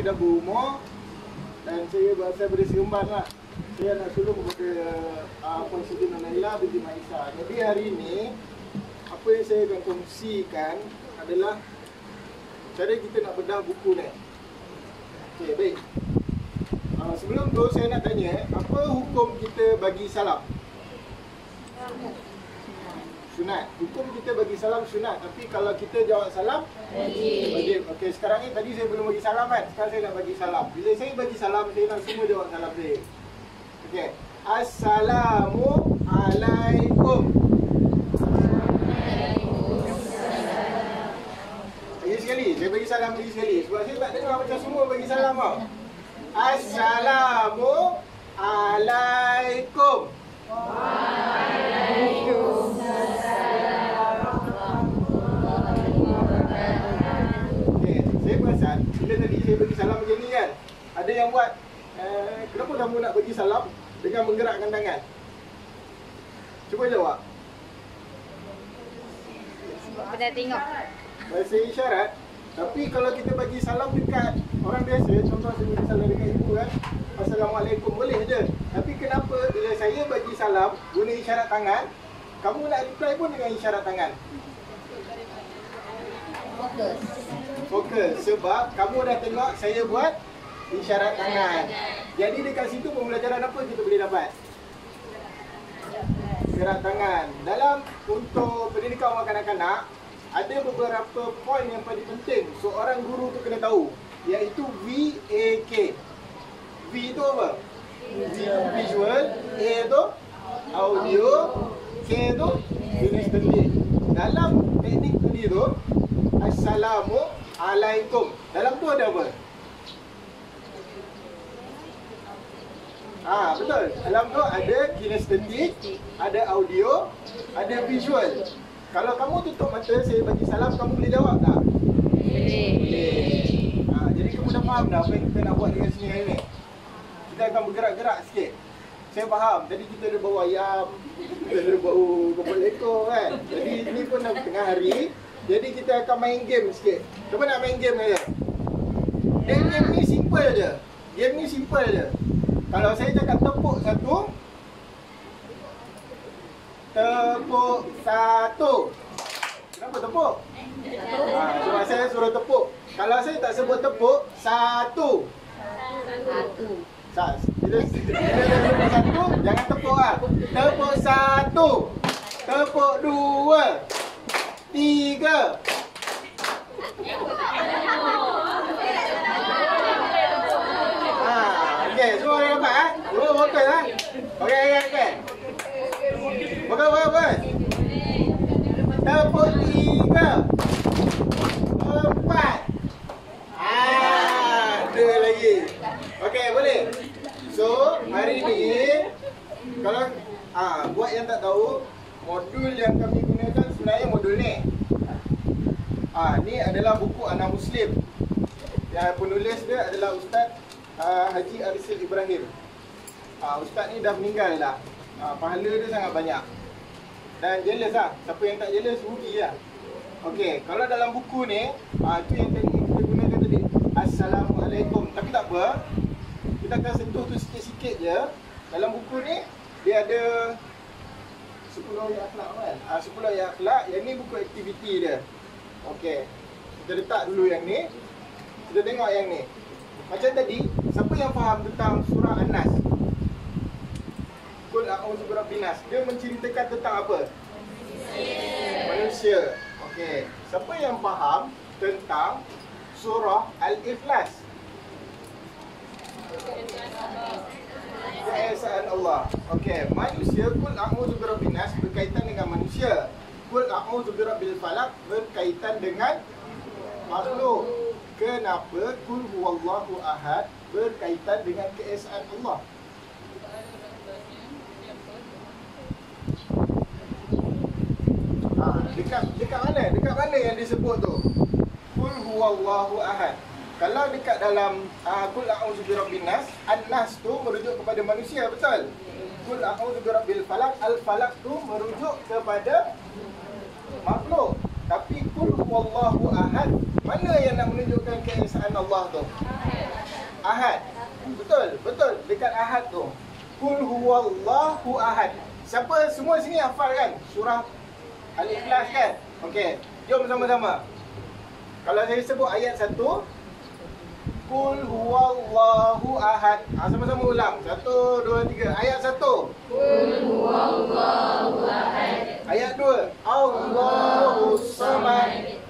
saya dah berumur dan saya boleh seremban lah. Saya nak sulung kepada Puan Siti Nonailah binti Maisha. Jadi hari ini apa yang saya akan kongsikan adalah cara kita nak bedah buku ni. Okey, baik. Sebelum tu saya nak tanya, apa hukum kita bagi salam? Sunat. Hukum kita bagi salam sunat, tapi kalau kita jawab salam wajib. Okey, sekarang ni tadi saya belum bagi salam kan? Sekarang saya nak bagi salam. Bila saya bagi salam, saya nak semua jawab salam saya. Okey. Assalamualaikum. Lagi sekali, saya bagi salam lagi sekali. Sebab saya tak dengar macam semua bagi salam tau. Assalamualaikum. Saya perasan bila tadi saya bagi salam macam ni kan, ada yang buat kenapa kamu nak bagi salam dengan menggerakkan tangan? Cuba jawab. Pernah tengok Bahasa isyarat. Tapi kalau kita bagi salam dekat orang biasa, contoh saya bagi salam dekat ibu kan, Assalamualaikum, boleh je. Tapi kenapa bila saya bagi salam guna isyarat tangan, kamu nak reply pun dengan isyarat tangan? Fokus. Sebab kamu dah tengok saya buat isyarat tangan. Jadi dekat situ pembelajaran apa kita boleh dapat? Isyarat tangan. Dalam untuk pendidikan orang kanak-kanak, ada beberapa poin yang paling penting seorang guru tu kena tahu, iaitu VAK. V itu apa? Visual, A itu audio, K itu kinesthetik. Dalam teknik tadi tu, Assalamualaikum, dalam tu ada apa? Betul. Dalam tu ada kinesthetik, ada audio, ada visual. Kalau kamu tutup mata, saya bagi salam, kamu boleh jawab tak? Boleh. Jadi kamu dah faham dah apa yang kita nak buat dengan sini hari ni? Kita akan bergerak-gerak sikit. Saya faham, tadi kita ada bau ayam, kita ada bau kepala ekor kan? Jadi ini pun dah tengah hari. Jadi kita akan main game sikit. Cuba nak main game aja. Dan game ni simple je. Game ni simple je. Kalau saya cakap tepuk satu, tepuk satu. Kenapa tepuk? Sebab saya suruh tepuk. Kalau saya tak sebut tepuk, satu. Bila tepuk satu, jangan tepuk lah. Tepuk satu, tepuk dua, tiga. Okey, semua orang dapat ah? Semua fokus ah? Okey. Fokus. Tepuk tiga, empat. Ada lagi. Okey, boleh. So, hari ni kalau buat yang tak tahu, modul yang kami gunakan sebenarnya modul ni. Ni adalah buku Anak Muslim. Yang penulis dia adalah Ustaz Haji Arisil Ibrahim. Ustaz ni dah meninggal dah. Pahala dia sangat banyak. Dan jealous lah. Siapa yang tak jealous, rugi lah. Okey, kalau dalam buku ni, tu yang tadi kita gunakan tadi, Assalamualaikum. Tapi tak apa, kita akan sentuh tu sikit-sikit je. Dalam buku ni, dia ada 10 ayat akhlak kan? 10 ayat akhlak. Yang ni buku aktiviti dia. Okey, kita letak dulu yang ni. Kita tengok yang ni. Macam tadi, siapa yang faham tentang surah An-Nas? Qul a'udzu birabbin nas. Dia menceritakan tentang apa? Manusia. Okey. Siapa yang faham tentang surah Al-Ikhlas? Keesaan Allah. Okey, manusia, qul a'udzu birabbin nas berkaitan dengan manusia. Qul a'udzu birabbil falaq berkaitan dengan makhluk. Kenapa qul huwallahu ahad berkaitan dengan keesaan Allah? Dekat mana? Dekat mana yang disebut tu? Qul huwallahu ahad. Kalau dekat dalam qul a'udzu birabbin nas, an-nas tu merujuk kepada manusia, betul? Qul a'udzu birabbil falaq, al-falaq tu merujuk kepada makhluk. Tapi qul huwallahu ahad, mana yang nak menunjukkan keesaan Allah tu? ahad. Betul, betul. Dekat ahad tu. Qul huwallahu ahad. Siapa semua sini hafal kan surah Al-Ikhlas kan? Okey, jom sama-sama. Kalau saya sebut ayat 1, Qul huwallahu ahad. Sama-sama ulang. 1, 2, 3. Ayat 1. Qul huwallahu ahad. Ayat 2. Allahus samad.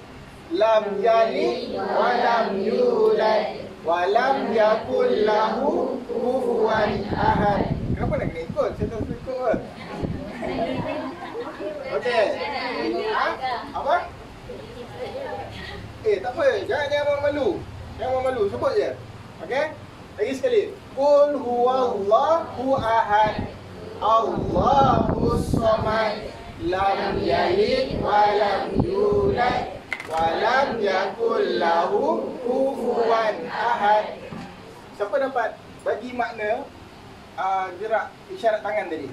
Lam yalid wa lam yulad wa lam yakul lahu kufuwan ahad. Kenapa nak kena ikut? Saya tak suka ikut pun. Okey. Ha? Apa? Tak apa. Jangan malu. Jangan malu. Sebut je. Okey? Lagi sekali. Qul huwallahu ahad. Allahus samad. Lam yalid wa lam yulad wa lam yakul lahu kufuwan ahad. Siapa dapat bagi makna gerak isyarat tangan tadi?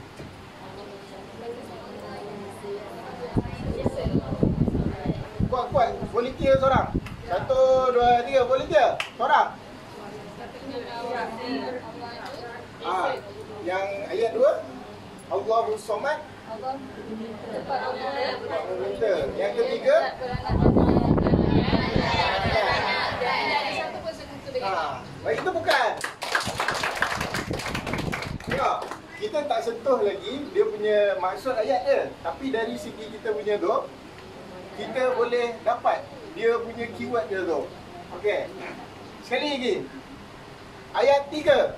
Kuat-kuat. Volunteer seorang. 1, 2, 3. Volunteer. Seorang. Yang ayat 2. Allahus samad. Yang ketiga. Baik, itu bukan. Tengok, kita tak sentuh lagi dia punya maksud ayat dia. Tapi dari segi kita punya tu, kita boleh dapat dia punya keyword dia tu. Okey. Sekali lagi. Ayat 3.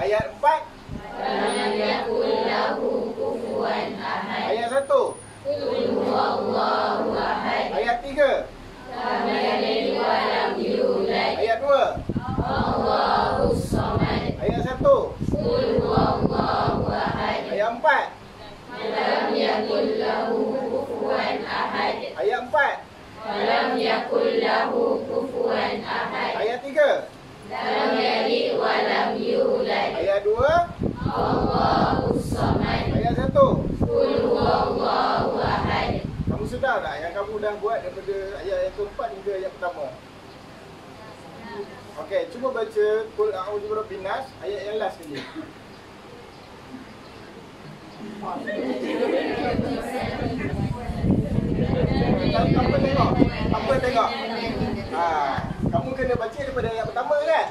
Ayat 4. Ayat 1. Ayat 3. Ayat 2. Ayat 1. Ayat 4. Ayat 4. Ayat 3. Ayat 2. Ayat 1. Kamu sedar tak yang kamu dah buat daripada ayat yang keempat hingga ayat pertama? Okey, cuba baca Qul a'udzu birabbin nas ayat yang last sekali. Apa tengok? Apa tengok? Kamu kena baca daripada ayat pertama kan?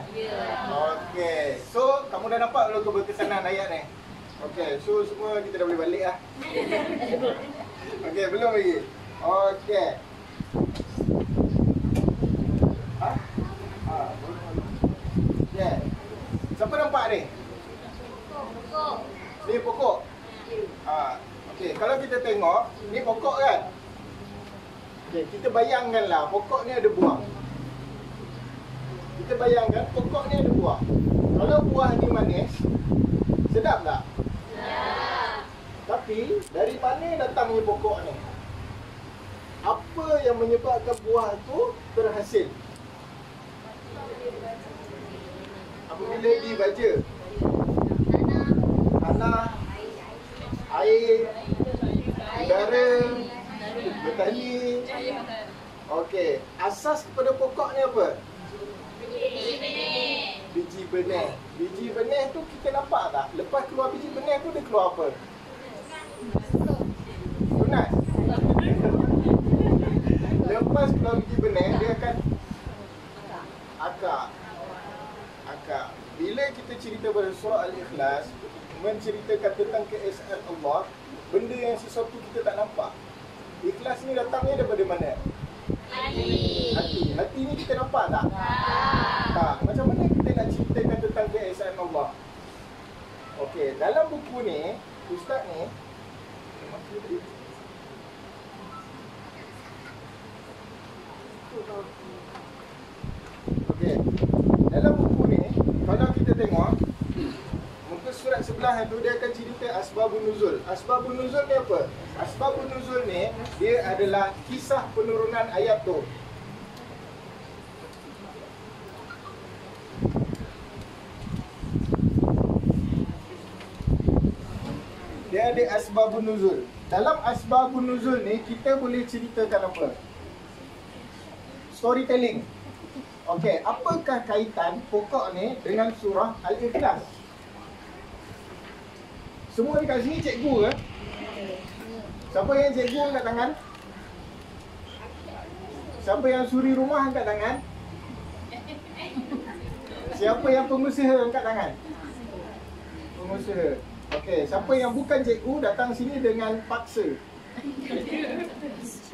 Okey. So, kamu dah nampak belum keberkesanan ayat ni? Okey, so semua kita dah boleh balik lah. Okey, belum lagi. Okey. Yeah. Siapa nampak ni? Pokok. Ni pokok. Okey, kalau kita tengok, ni pokok kan? Okey, kita bayangkanlah pokok ni ada buah. Kita bayangkan pokok ni ada buah. Kalau buah ni manis, sedap tak? Ya. Tapi dari mana datangnya pokok ni? Apa yang menyebabkan buah tu terhasil? Apabila dibaca tanah, air, udara, petani. Okey, asas kepada pokok ni apa? Biji benih. Biji benih tu kita nampak tak? Lepas keluar biji benih tu dia keluar apa? Tunas. Lepas keluar biji benih dia akan akar. Bila kita cerita pada surah Al-Ikhlas menceritakan tentang keesaan Allah, benda yang sesuatu kita tak nampak. Ikhlas ni datangnya daripada mana? Hati. Hati ni kita nampak tak? Tak. Macam mana kita nak ceritakan tentang keesaan Allah? Okey, dalam buku ni, ustaz ni okey. Dalam buku ni, kalau kita tengok muka surat sebelah tu dia akan cerita asbabun nuzul. Asbabun nuzul ni apa? Asbabun nuzul ni dia adalah kisah penurunan ayat tu. Dia ada asbabun nuzul. Dalam asbabun nuzul ni kita boleh ceritakan apa? storytelling. Okey, apakah kaitan pokok ni dengan surah Al-Ikhlas? Semua dekat sini cikgu ke? Siapa yang cikgu angkat tangan? Siapa yang suri rumah angkat tangan? Siapa yang pengusaha angkat tangan? Pengusaha. Okey, siapa yang bukan cikgu datang sini dengan paksa?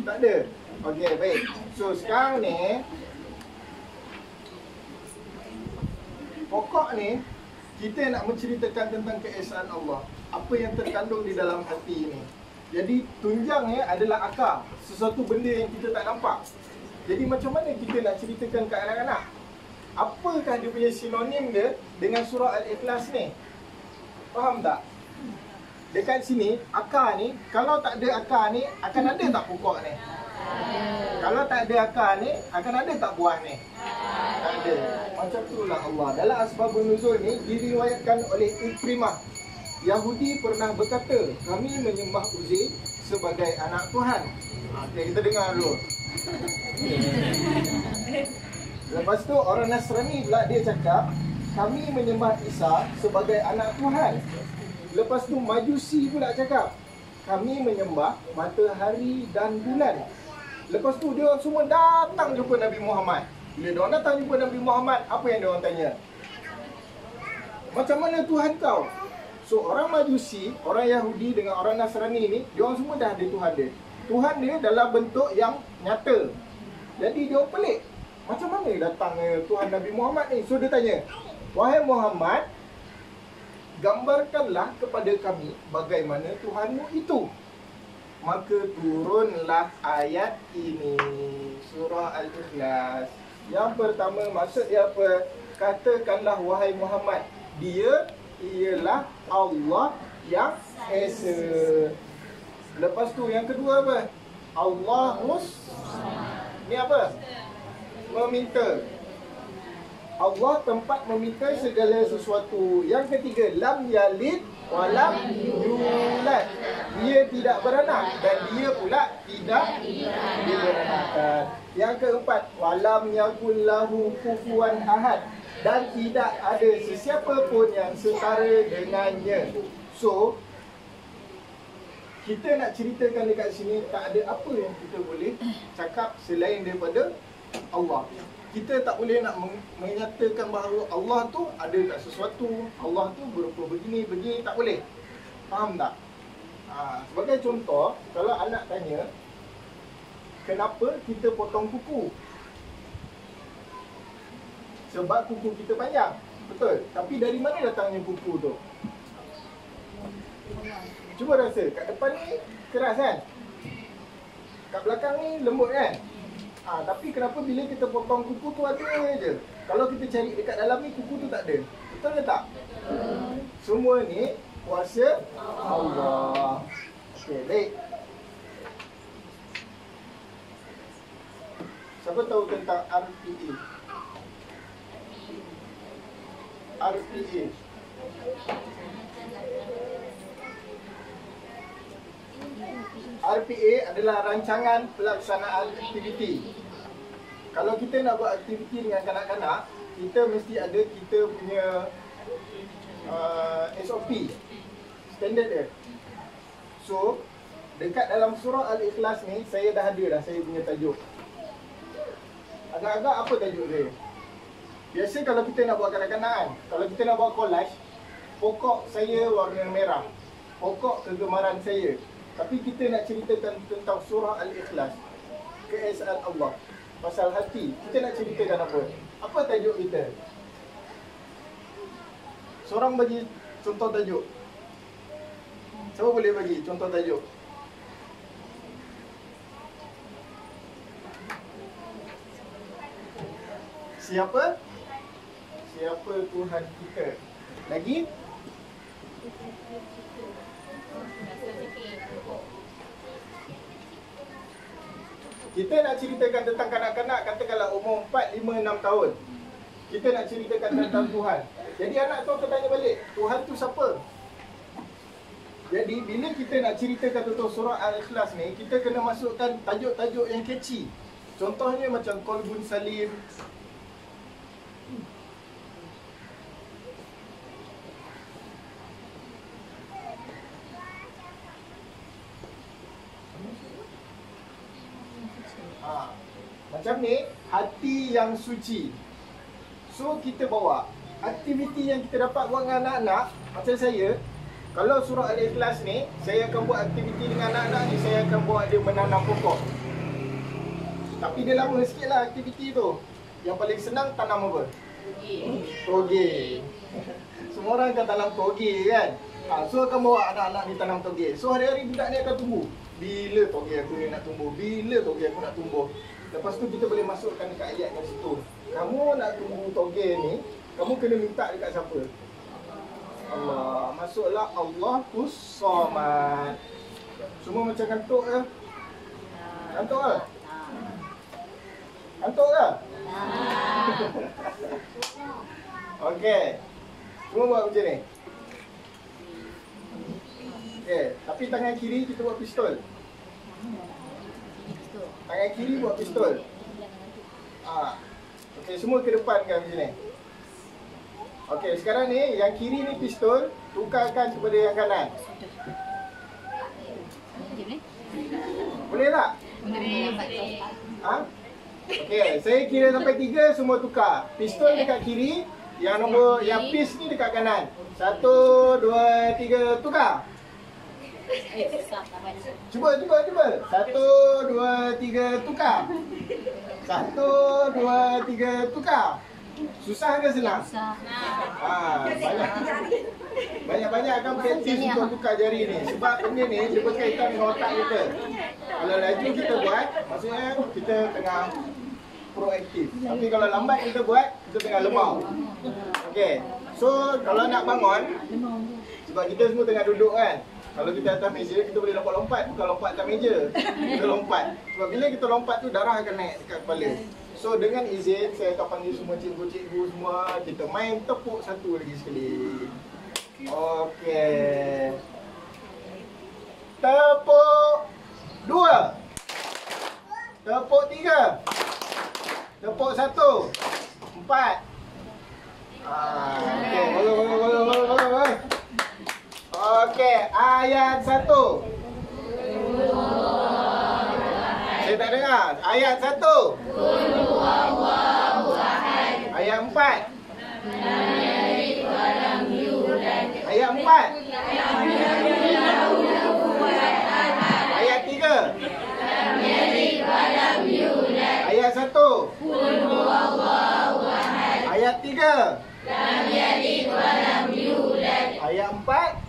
Tak ada. Okey, baik. So sekarang ni pokok ni kita nak menceritakan tentang keesaan Allah. Apa yang terkandung di dalam hati ini. Jadi tunjang ni adalah akar, sesuatu benda yang kita tak nampak. Jadi macam mana kita nak ceritakan ke anak-anak? Apakah dia punya sinonim dia dengan surah Al-Ikhlas ni? Faham tak? Dekat sini, akar ni, kalau tak ada akar ni, akan ada tak pokok ni? Kalau tak ada akar ni, akan ada tak buah ni? Tak ada. Macam itulah Allah. Dalam asbabun nuzul ni, diriwayatkan oleh Ikrimah. Yahudi pernah berkata, kami menyembah Uzair sebagai anak Tuhan. Okay, kita dengar dulu. Lepas tu orang Nasrani pula dia cakap, kami menyembah Isa sebagai anak Tuhan. Lepas tu Majusi pula cakap, kami menyembah matahari dan bulan. Lepas tu dia semua datang jumpa Nabi Muhammad. Bila dia orang datang jumpa Nabi Muhammad, apa yang dia orang tanya? Macam mana Tuhan kau? So orang Majusi, orang Yahudi dengan orang Nasrani ni, dia orang semua dah ada Tuhan dia. Tuhan dia dalam bentuk yang nyata. Jadi dia orang pelik. Macam mana datangnya Tuhan Nabi Muhammad ni? So dia tanya, wahai Muhammad, gambarkanlah kepada kami bagaimana Tuhanmu itu. Maka turunlah ayat ini, surah Al-Ikhlas. Yang pertama maksud dia apa? Katakanlah wahai Muhammad, dia ialah Allah yang Esa. Lepas tu yang kedua apa? Allahus. Ni apa? Meminta. Allah tempat meminta segala sesuatu. Yang ketiga, lam yalid wa lam yulad. Dia tidak beranak dan dia pula tidak diberanakkan. Yang keempat, walam yakul lahu kufuwan ahad. Dan tidak ada sesiapa pun yang setara dengannya. So, kita nak ceritakan dekat sini, tak ada apa yang kita boleh cakap selain daripada Allah. Kita tak boleh nak menyatakan bahawa Allah tu ada tak sesuatu, Allah tu berupa begini, tak boleh. Faham tak? Sebagai contoh, kalau anak tanya, kenapa kita potong kuku? Sebab kuku kita panjang. Betul. Tapi dari mana datangnya kuku tu? Cuba rasa, kat depan ni keras kan? Kat belakang ni lembut kan? Tapi kenapa bila kita potong kuku tu ada je? Kalau kita cari dekat dalam ni, kuku tu tak ada. Betul ke tak? Semua ni kuasa Allah. Okey, baik. Siapa tahu tentang RPA? RPA. RPA adalah rancangan pelaksanaan aktiviti. Kalau kita nak buat aktiviti dengan kanak-kanak, kita mesti ada kita punya SOP, standard dia. So, dekat dalam surah Al-Ikhlas ni, saya dah ada dah saya punya tajuk. Agak-agak apa tajuk dia? Biasa kalau kita nak buat kanak-kanak kan, kalau kita nak buat collage, pokok saya warna merah, pokok kegemaran saya. Tapi kita nak ceritakan tentang surah Al-Ikhlas, keesaan Allah, pasal hati. Kita nak ceritakan apa? Apa tajuk kita? Seorang bagi contoh tajuk. Siapa boleh bagi contoh tajuk? Siapa? Siapa Tuhan kita? Lagi? Kita nak ceritakan tentang kanak-kanak, katakanlah umur 4, 5, 6 tahun. Kita nak ceritakan tentang Tuhan. Jadi anak tu akan tanya balik, Tuhan tu siapa? Jadi bila kita nak ceritakan tentang surah Al-Ikhlas ni, kita kena masukkan tajuk-tajuk yang catchy. Contohnya macam Qalbun Salim. Macam ni, hati yang suci. So kita bawa aktiviti yang kita dapat buat dengan anak-anak. Macam saya, kalau surah Al-Ikhlas ni, saya akan buat aktiviti dengan anak-anak ni, saya akan buat dia menanam pokok. Tapi dia lama sikit lah aktiviti tu. Yang paling senang tanam apa? Toge. Semua orang akan tanam toge kan. So akan bawa anak-anak ni tanam toge. So hari-hari budak ni akan tumbuh. Bila toge aku ni nak tumbuh? Bila toge aku nak tumbuh? Lepas tu kita boleh masukkan dekat ayat kat situ. Kamu nak tumbuh toge ni, kamu kena minta dekat siapa? Allah. Masuklah Allahus Samad. Semua macam kantuk ke? Kantuk ke? Kantuk ke? Okey. Semua buat macam ni. Okey, tapi tangan kiri kita buat pistol. Tangan kiri buat pistol. Okey, semua ke depan kan macam ni. Okey, sekarang ni yang kiri ni pistol, tukarkan kepada yang kanan. Boleh tak? Okey, saya kira sampai 3 semua tukar. Pistol dekat kiri, yang nombor yang pis ni dekat kanan. 1 2 3 tukar. Cuba. 1 2 3 tukar. 1 2 3 tukar. Susah ke senang? Banyak akan praktis untuk tukar jari ni. Sebab benda ni dia berkaitan dengan otak kita. Kalau laju kita buat, maksudnya kita tengah proaktif. Tapi kalau lambat kita buat, kita tengah lemau. Okey. So kalau nak bangun, sebab kita semua tengah duduk kan. Kalau kita atas meja, kita boleh lompat-lompat. Bukan lompat atas meja, kita lompat. Sebab bila kita lompat tu, darah akan naik dekat kepala. So dengan izin, saya akan panggil semua cikgu-cikgu semua. Kita main tepuk satu lagi sekali. Okey. Tepuk 2. Tepuk 3. Tepuk 1. 4. Okey, boleh. Okey, ayat 1. Saya tak dengar. Ayat 1. Ayat 4. Ayat 4. Ayat 3. Ayat 1. Ayat 3. Ayat 4.